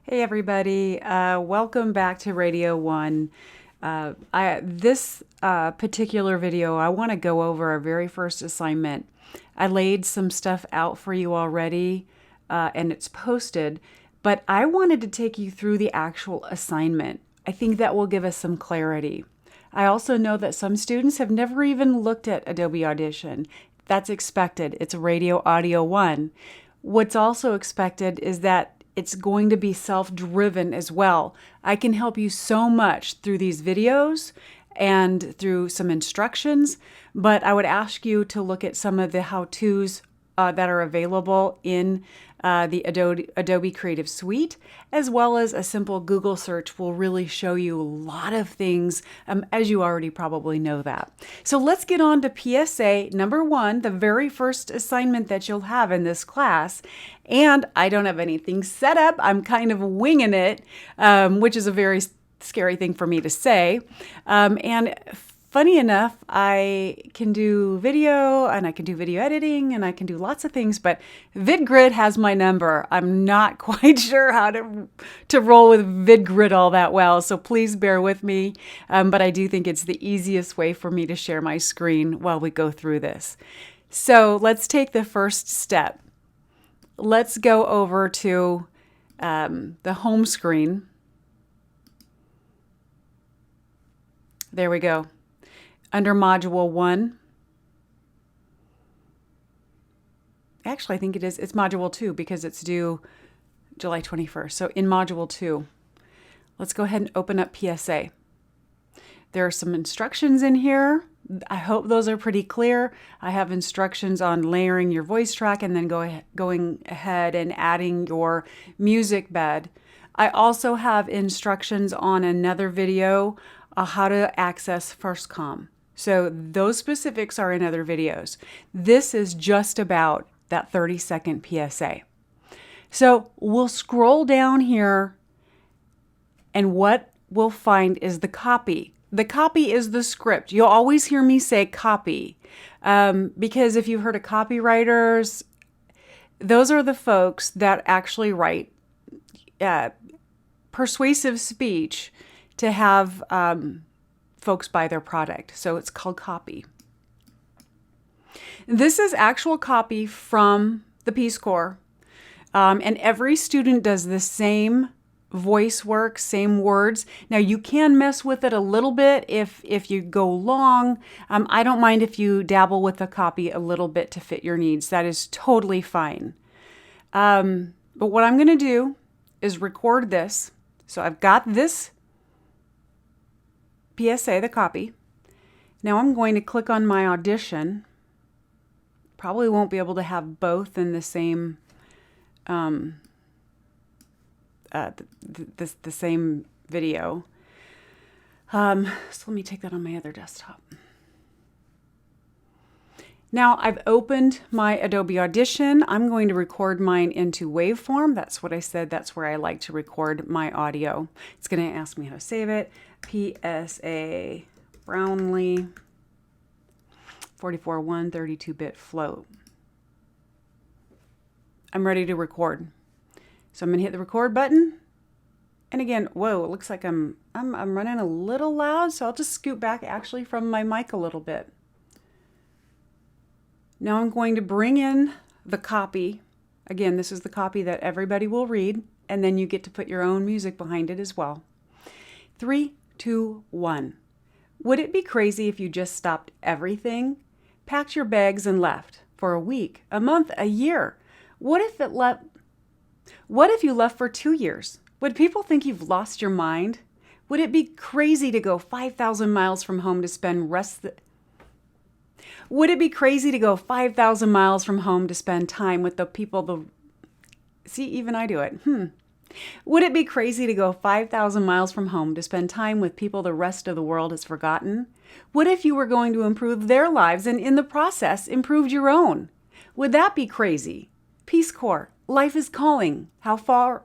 Hey everybody, welcome back to Radio 1. This particular video, I want to go over our very first assignment. I laid some stuff out for you already and it's posted, but I wanted to take you through the actual assignment. I think that will give us some clarity. I also know that some students have never even looked at Adobe Audition. That's expected. It's Radio Audio 1. What's also expected is that it's going to be self-driven as well. I can help you so much through these videos and through some instructions, but I would ask you to look at some of the how-tos that are available in the Adobe Creative Suite, as well as a simple Google search will really show you a lot of things, as you already probably know that. So let's get on to PSA number 1, the very first assignment that you'll have in this class. And I don't have anything set up. I'm kind of winging it, which is a very scary thing for me to say. And funny enough, I can do video and I can do video editing and I can do lots of things, but VidGrid has my number. I'm not quite sure how to roll with VidGrid all that well, so please bear with me. But I do think it's the easiest way for me to share my screen while we go through this. So let's take the first step. Let's go over to the home screen. There we go. Under Module 1, actually I think it's Module 2 because it's due July 21st. So in Module 2, let's go ahead and open up PSA. There are some instructions in here. I hope those are pretty clear. I have instructions on layering your voice track and then going ahead and adding your music bed. I also have instructions on another video how to access FirstCom. So those specifics are in other videos. This is just about that 30-second PSA. So we'll scroll down here and what we'll find is the copy. The copy is the script. You'll always hear me say copy because if you've heard of copywriters, those are the folks that actually write persuasive speech to have folks buy their product. So it's called copy. This is actual copy from the Peace Corps. And every student does the same voice work, same words. Now you can mess with it a little bit if you go long. I don't mind if you dabble with the copy a little bit to fit your needs. That is totally fine. But what I'm going to do is record this. So I've got this PSA, the copy. Now I'm going to click on my audition. Probably won't be able to have both in the same the same video. So let me take that on my other desktop. Now I've opened my Adobe Audition. I'm going to record mine into waveform. That's what I said. That's where I like to record my audio. It's going to ask me how to save it. PSA Brownlee 44.1 32-bit float. I'm ready to record. So I'm going to hit the record button. And again, whoa, it looks like I'm running a little loud, so I'll just scoot back actually from my mic a little bit. Now I'm going to bring in the copy. Again, this is the copy that everybody will read, and then you get to put your own music behind it as well. 3, 2, 1. Would it be crazy if you just stopped everything, packed your bags and left for a week, a month, a year? What if you left for 2 years? Would people think you've lost your mind? Would it be crazy to go 5,000 miles from home to spend Would it be crazy to go 5,000 miles from home to spend time with the people See, even I do it. Would it be crazy to go 5,000 miles from home to spend time with people the rest of the world has forgotten? What if you were going to improve their lives and in the process improved your own? Would that be crazy? Peace Corps, life is calling. How far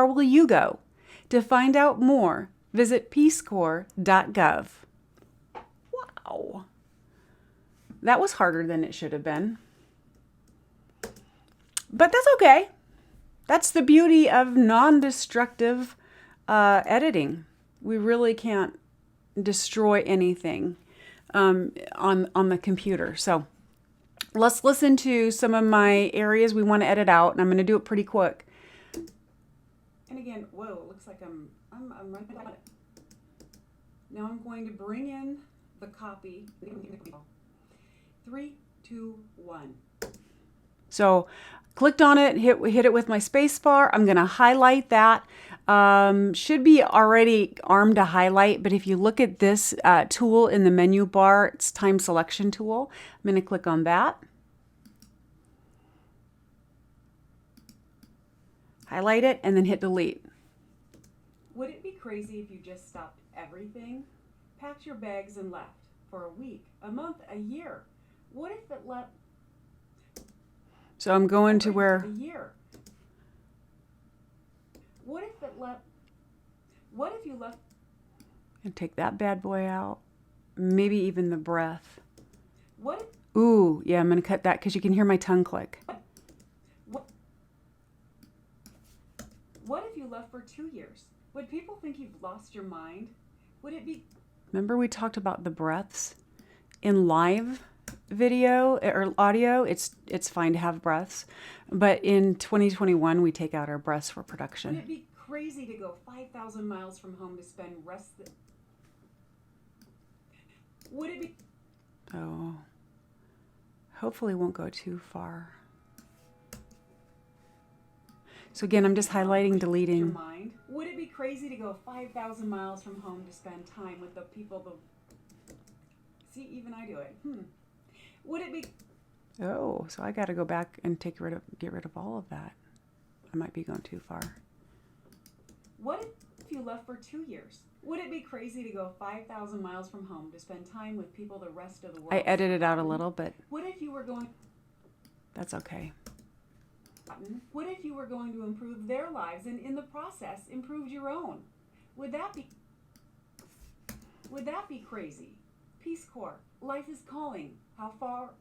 will you go? To find out more, visit peacecorps.gov. Wow. That was harder than it should have been. But that's okay. That's the beauty of non-destructive editing. We really can't destroy anything on the computer. So let's listen to some of my areas we want to edit out, and I'm going to do it pretty quick. And again, whoa, it looks like I'm right on it. Now I'm going to bring in the copy. 3, 2, 1. So clicked on it, hit it with my space bar. I'm going to highlight that. Should be already armed to highlight, but if you look at this tool in the menu bar, it's time selection tool. I'm going to click on that. Highlight it and then hit delete. Would it be crazy if you just stopped everything, packed your bags and left for a week, a month, a year? What if it left? So I'm going to where? A year. What if it left? What if you left? And take that bad boy out. Maybe even the breath. What if? Ooh, yeah, I'm going to cut that because you can hear my tongue click. What if you left for 2 years? Would people think you've lost your mind? Would it be? Remember we talked about the breaths in live video or audio? It's fine to have breaths, but in 2021 we take out our breaths for production. Would it be crazy to go 5,000 miles from home to spend Would it be? Oh, hopefully it won't go too far. So again, I'm just highlighting, deleting. Your mind? Would it be crazy to go 5,000 miles from home to spend time with the people? See, even I do it. Would it be? Oh, so I got to go back and get rid of all of that. I might be going too far. What if you left for 2 years? Would it be crazy to go 5,000 miles from home to spend time with people the rest of the world? I edited out a little bit. What if you were going? That's okay. What if you were going to improve their lives and in the process improved your own? Would that be crazy? Peace Corps, life is calling. How far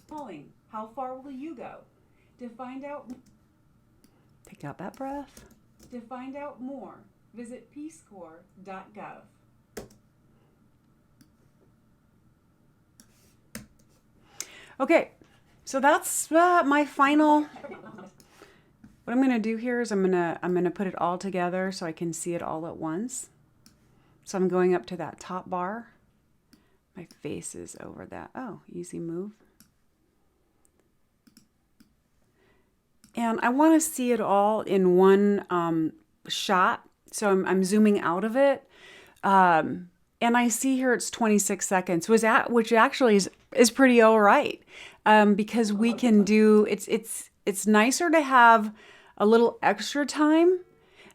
calling? How far will you go? To find out. Take out that breath. To find out more, visit peacecorps.gov. Okay, so that's my final. What I'm going to do here is I'm going to put it all together so I can see it all at once. So I'm going up to that top bar. My face is over that. Oh, easy move. And I want to see it all in one shot. So I'm zooming out of it. And I see here it's 26 seconds, which actually is pretty all right, because we can do, it's nicer to have a little extra time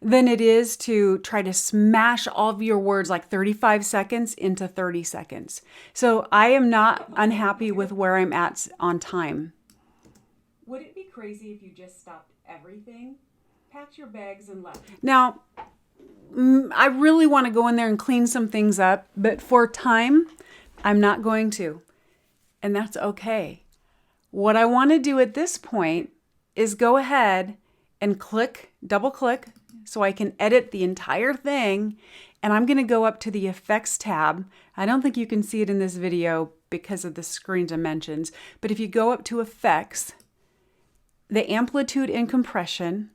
than it is to try to smash all of your words like 35 seconds into 30 seconds. So I am not unhappy with where I'm at on time. Would it be crazy if you just stopped everything, packed your bags and left? Now, I really want to go in there and clean some things up, but for time, I'm not going to. And that's okay. What I want to do at this point is go ahead and double click, so I can edit the entire thing. And I'm going to go up to the Effects tab. I don't think you can see it in this video because of the screen dimensions, but if you go up to Effects, the amplitude and compression,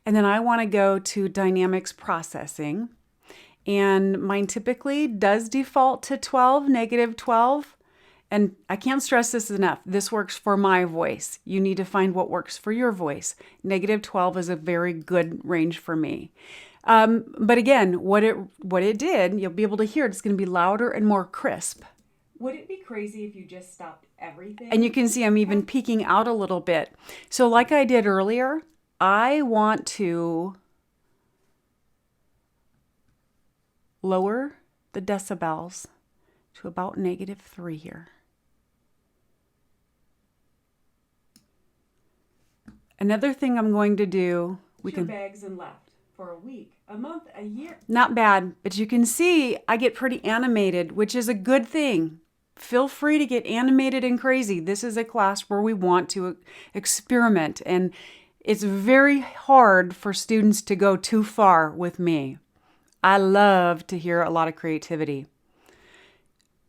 and then I want to go to Dynamics Processing, and mine typically does default to 12, -12. And I can't stress this enough. This works for my voice. You need to find what works for your voice. -12 is a very good range for me. But again, what it did, you'll be able to hear it. It's going to be louder and more crisp. Would it be crazy if you just stopped everything? And you can see I'm even peeking out a little bit. So like I did earlier, I want to lower the decibels to about -3 here. Another thing I'm going to do, we can bags and left for a week, a month, a year. Not bad, but you can see I get pretty animated, which is a good thing. feel free to get animated and crazy. This is a class where we want to experiment, and it's very hard for students to go too far with me. I love to hear a lot of creativity.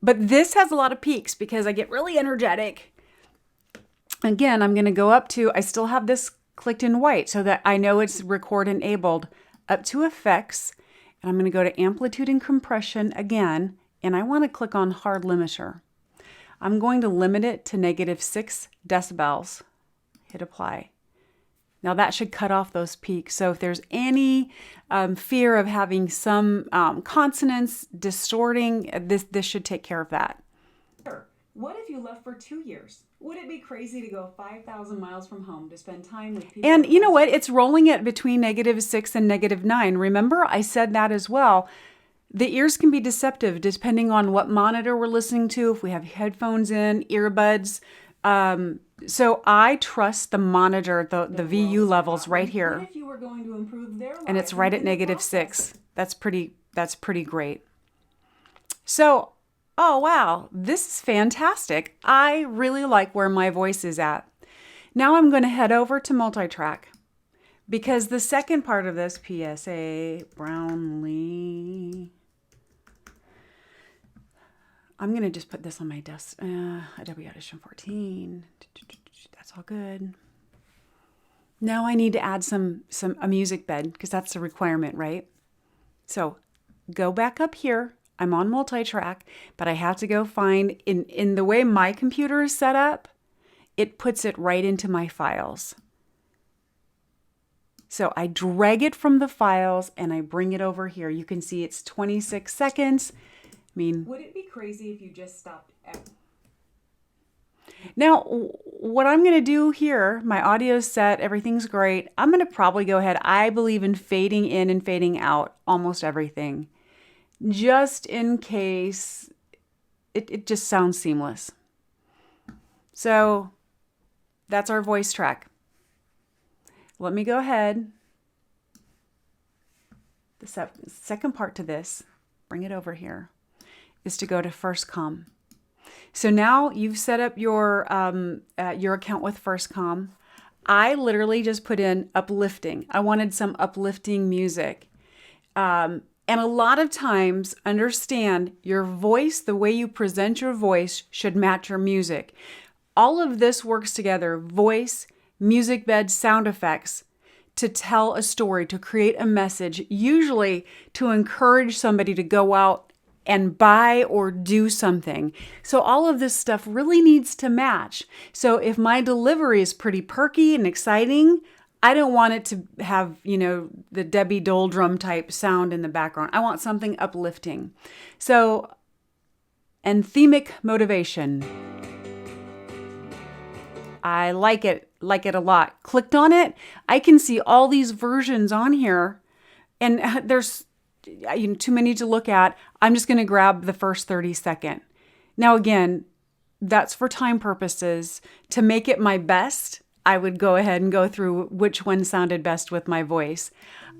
But this has a lot of peaks because I get really energetic. Again, I'm going to go up to, I still have this clicked in white so that I know it's record enabled, up to effects. And I'm going to go to amplitude and compression again. And I want to click on hard limiter. I'm going to limit it to -6 decibels. Hit apply. Now that should cut off those peaks. So if there's any fear of having some consonants distorting, this should take care of that. What if you left for 2 years? Would it be crazy to go 5,000 miles from home to spend time with people? And you know what? It's rolling it between -6 and -9. Remember, I said that as well. The ears can be deceptive depending on what monitor we're listening to, if we have headphones in, earbuds. So I trust the monitor, the VU levels right here. What if you were going to improve their life? And it's right at -6. That's pretty great. So, oh wow, this is fantastic. I really like where my voice is at. Now I'm going to head over to multi-track because the second part of this PSA Brownlee, I'm going to just put this on my desk. Adobe Audition 14. That's all good. Now I need to add a music bed because that's a requirement, right? So go back up here. I'm on multi-track, but I have to go find, in the way my computer is set up, it puts it right into my files. So I drag it from the files and I bring it over here. You can see it's 26 seconds. I mean, would it be crazy if you just stopped? Now, what I'm going to do here, my audio's set, everything's great. I'm going to probably go ahead. I believe in fading in and fading out almost everything, just in case it just sounds seamless. So that's our voice track. Let me go ahead. The second part to this, bring it over here, is to go to FirstCom. So now you've set up your account with FirstCom. I literally just put in uplifting. I wanted some uplifting music. And a lot of times, understand your voice, the way you present your voice should match your music. All of this works together, voice, music bed, sound effects, to tell a story, to create a message, usually to encourage somebody to go out and buy or do something. So all of this stuff really needs to match. So if my delivery is pretty perky and exciting, I don't want it to have, the Debbie Doldrum type sound in the background. I want something uplifting. So, anthemic motivation. I like it a lot. Clicked on it. I can see all these versions on here, and there's too many to look at. I'm just going to grab the first 30-second. Now, again, that's for time purposes. To make it my best, I would go ahead and go through which one sounded best with my voice.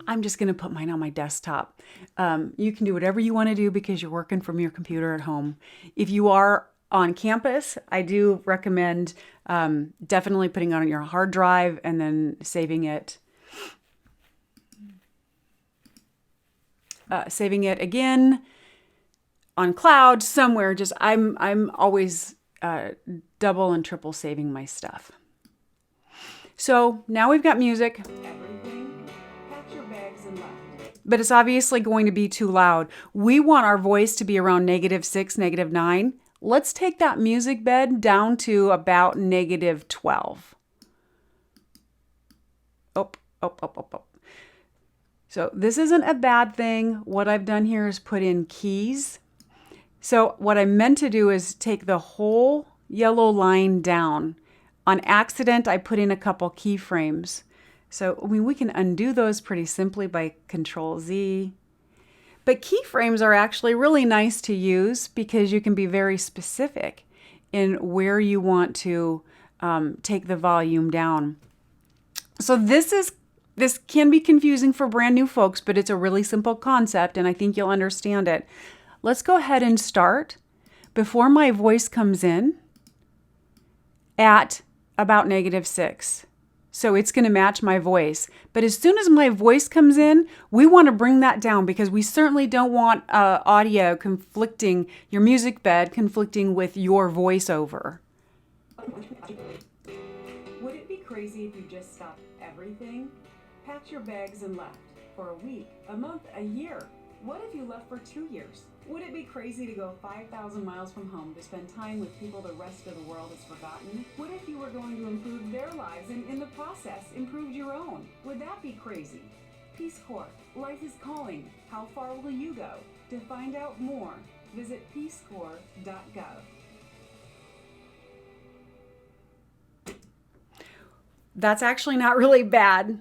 I'm just going to put mine on my desktop. You can do whatever you want to do because you're working from your computer at home. If you are on campus, I do recommend definitely putting it on your hard drive and then saving it. Saving it again on cloud somewhere. Just I'm always double and triple saving my stuff. So now we've got music. Everything, pack your bags and left. But it's obviously going to be too loud. We want our voice to be around -6, -9. Let's take that music bed down to about -12. Up. So this isn't a bad thing. What I've done here is put in keys. So what I meant to do is take the whole yellow line down. On accident, I put in a couple keyframes. So we can undo those pretty simply by Control-Z. But keyframes are actually really nice to use because you can be very specific in where you want to take the volume down. So this can be confusing for brand new folks, but it's a really simple concept and I think you'll understand it. Let's go ahead and start before my voice comes in at about -6. So it's going to match my voice. But as soon as my voice comes in, we want to bring that down because we certainly don't want audio conflicting, your music bed conflicting with your voiceover. Would it be crazy if you just stopped everything? Packed your bags and left for a week, a month, a year? What if you left for 2 years? Would it be crazy to go 5,000 miles from home to spend time with people the rest of the world has forgotten? What if you were going to improve their lives and in the process improved your own? Would that be crazy? Peace Corps, life is calling. How far will you go? To find out more, visit peacecorps.gov. That's actually not really bad.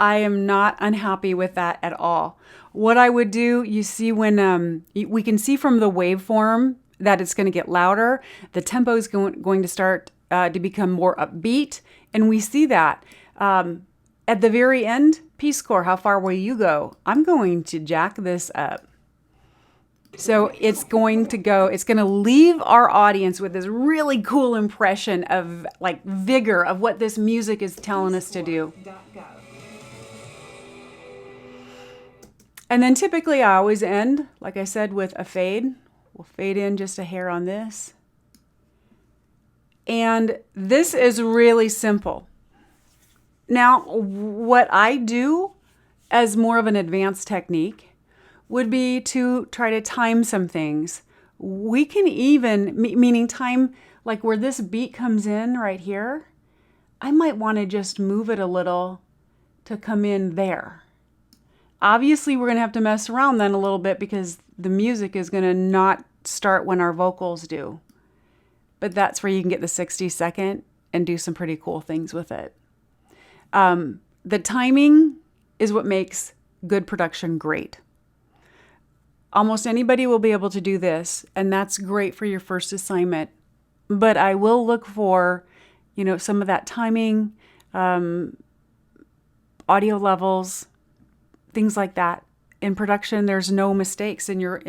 I am not unhappy with that at all. What I would do, you see when we can see from the waveform that it's going to get louder. The tempo is going to start to become more upbeat. And we see that at the very end, Peace Corps, how far will you go? I'm going to jack this up. So it's going to leave our audience with this really cool impression of like vigor of what this music is telling us to do. And then typically I always end, like I said, with a fade. We'll fade in just a hair on this. And this is really simple. Now, what I do as more of an advanced technique would be to try to time some things. We can even, meaning time, like where this beat comes in right here, I might want to just move it a little to come in there. Obviously, we're going to have to mess around then a little bit because the music is going to not start when our vocals do. But that's where you can get the 60-second and do some pretty cool things with it. The timing is what makes good production great. Almost anybody will be able to do this, and that's great for your first assignment. But I will look for, some of that timing, audio levels, things like that. In production, there's no mistakes in your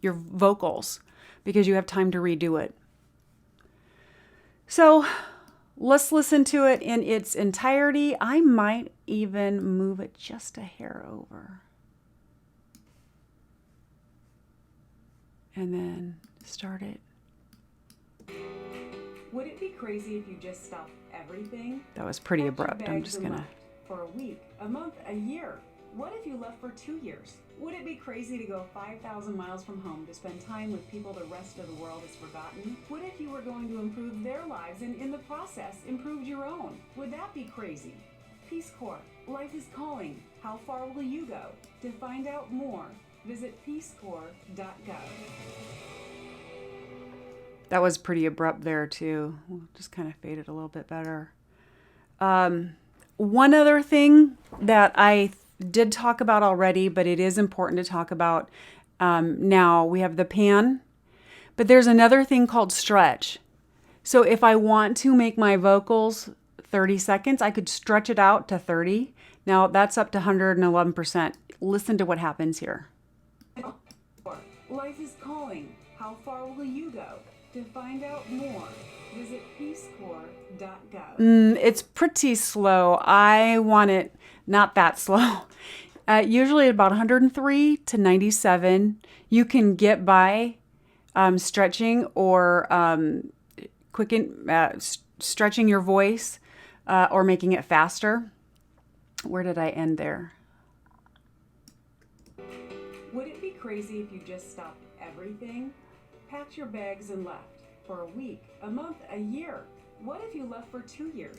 vocals because you have time to redo it. So let's listen to it in its entirety. I might even move it just a hair over. And then start it. Would it be crazy if you just stopped everything? That was pretty abrupt. I'm just gonna. For a week, a month, a year. What if you left for 2 years? Would it be crazy to go 5,000 miles from home to spend time with people the rest of the world has forgotten? What if you were going to improve their lives and in the process improved your own? Would that be crazy? Peace Corps, life is calling. How far will you go? To find out more, visit peacecorps.gov. That was pretty abrupt there too. We'll just kind of fade it a little bit better. One other thing that I did talk about already, but it is important to talk about now, we have the pan, but there's another thing called stretch. So if I want to make my vocals 30 seconds, I could stretch it out to 30. Now that's up to 111%. Listen to what happens here. Life is calling. How far will you go? To find out more, visit peacecorps.gov. It's pretty slow. I want it not that slow. Usually about 103 to 97. You can get by stretching or stretching your voice or making it faster. Where did I end there? Would it be crazy if you just stopped everything? Packed your bags and left for a week, a month, a year. What if you left for 2 years?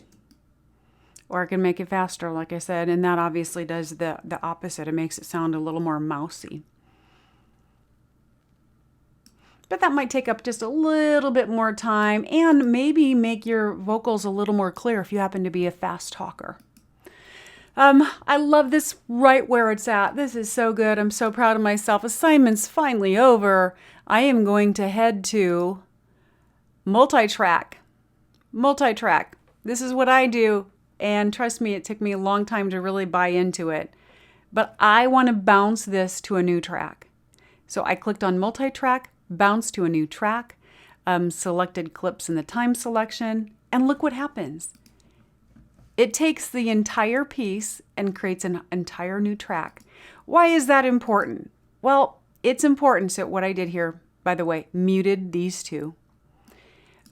Or I can make it faster, like I said, and that obviously does the opposite. It makes it sound a little more mousy. But that might take up just a little bit more time and maybe make your vocals a little more clear if you happen to be a fast talker. I love this right where it's at. This is so good. I'm so proud of myself. Assignment's finally over. I am going to head to multi-track. Multi-track. This is what I do. And trust me, it took me a long time to really buy into it. But I want to bounce this to a new track. So I clicked on multi-track, bounce to a new track, selected clips in the time selection, and look what happens. It takes the entire piece and creates an entire new track. Why is that important? Well, it's important. So what I did here, by the way, muted these two.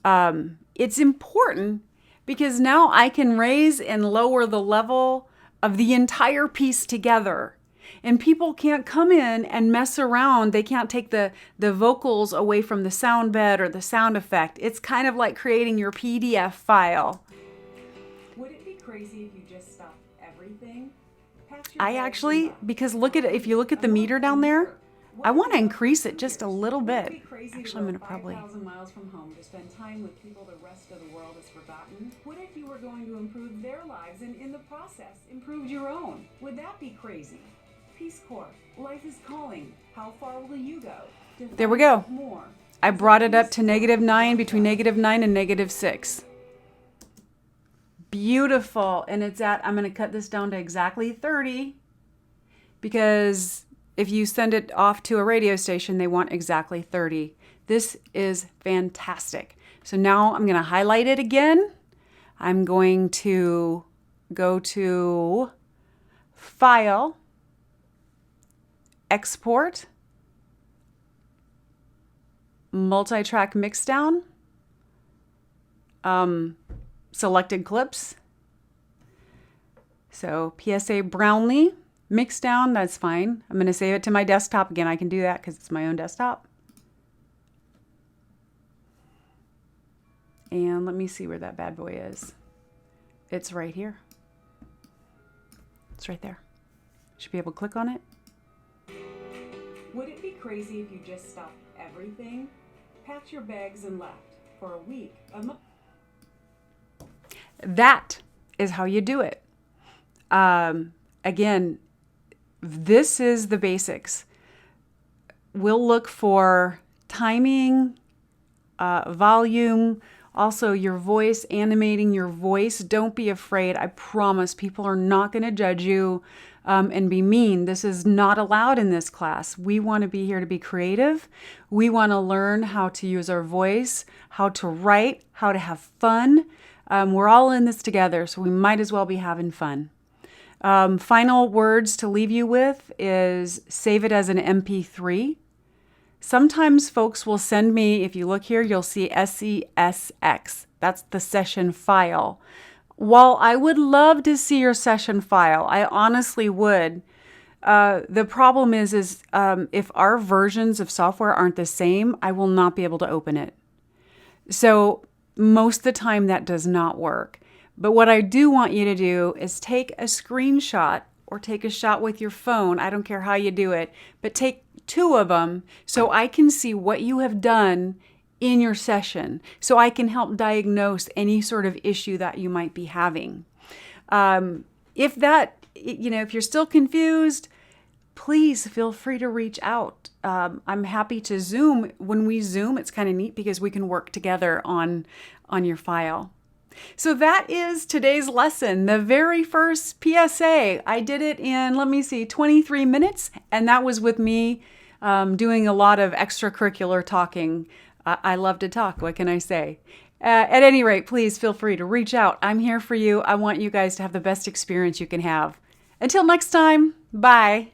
It's important because now I can raise and lower the level of the entire piece together. And people can't come in and mess around. They can't take the vocals away from the sound bed or the sound effect. It's kind of like creating your PDF file. Would it be crazy if you just stopped everything? I actually, because if you look at the meter down there, I want to increase it just a little bit. Actually, I'm going to probably 5,000 miles from home to spend time with people the rest of the world has forgotten. What if you were going to improve their lives and in the process improved your own? Would that be crazy? Peace Corps, life is calling. How far will you go? There we go. I brought it up to -9, between -9 and -6. Beautiful. And I'm going to cut this down to exactly 30 because if you send it off to a radio station, they want exactly 30. This is fantastic. So now I'm going to highlight it again. I'm going to go to File, Export, Multi-track Mixdown, Selected Clips. So PSA Brownlee. Mix down, that's fine. I'm going to save it to my desktop again. I can do that because it's my own desktop. And let me see where that bad boy is. It's right here. It's right there. Should be able to click on it. Would it be crazy if you just stopped everything, packed your bags and left for a week, a month? That is how you do it. Again, this is the basics. We'll look for timing, volume, also your voice, animating your voice. Don't be afraid. I promise people are not going to judge you and be mean. This is not allowed in this class. We want to be here to be creative. We want to learn how to use our voice, how to write, how to have fun. We're all in this together, so we might as well be having fun. Final words to leave you with is save it as an MP3. Sometimes folks will send me, if you look here, you'll see SESX. That's the session file. While I would love to see your session file, I honestly would. The problem is if our versions of software aren't the same, I will not be able to open it. So most of the time that does not work. But what I do want you to do is take a screenshot or take a shot with your phone. I don't care how you do it, but take 2 of them so I can see what you have done in your session, so I can help diagnose any sort of issue that you might be having. If you're still confused, please feel free to reach out. I'm happy to Zoom. When we Zoom, it's kind of neat because we can work together on your file. So that is today's lesson, the very first PSA. I did it in, 23 minutes, and that was with me doing a lot of extracurricular talking. I love to talk, what can I say? At any rate, please feel free to reach out. I'm here for you. I want you guys to have the best experience you can have. Until next time, bye.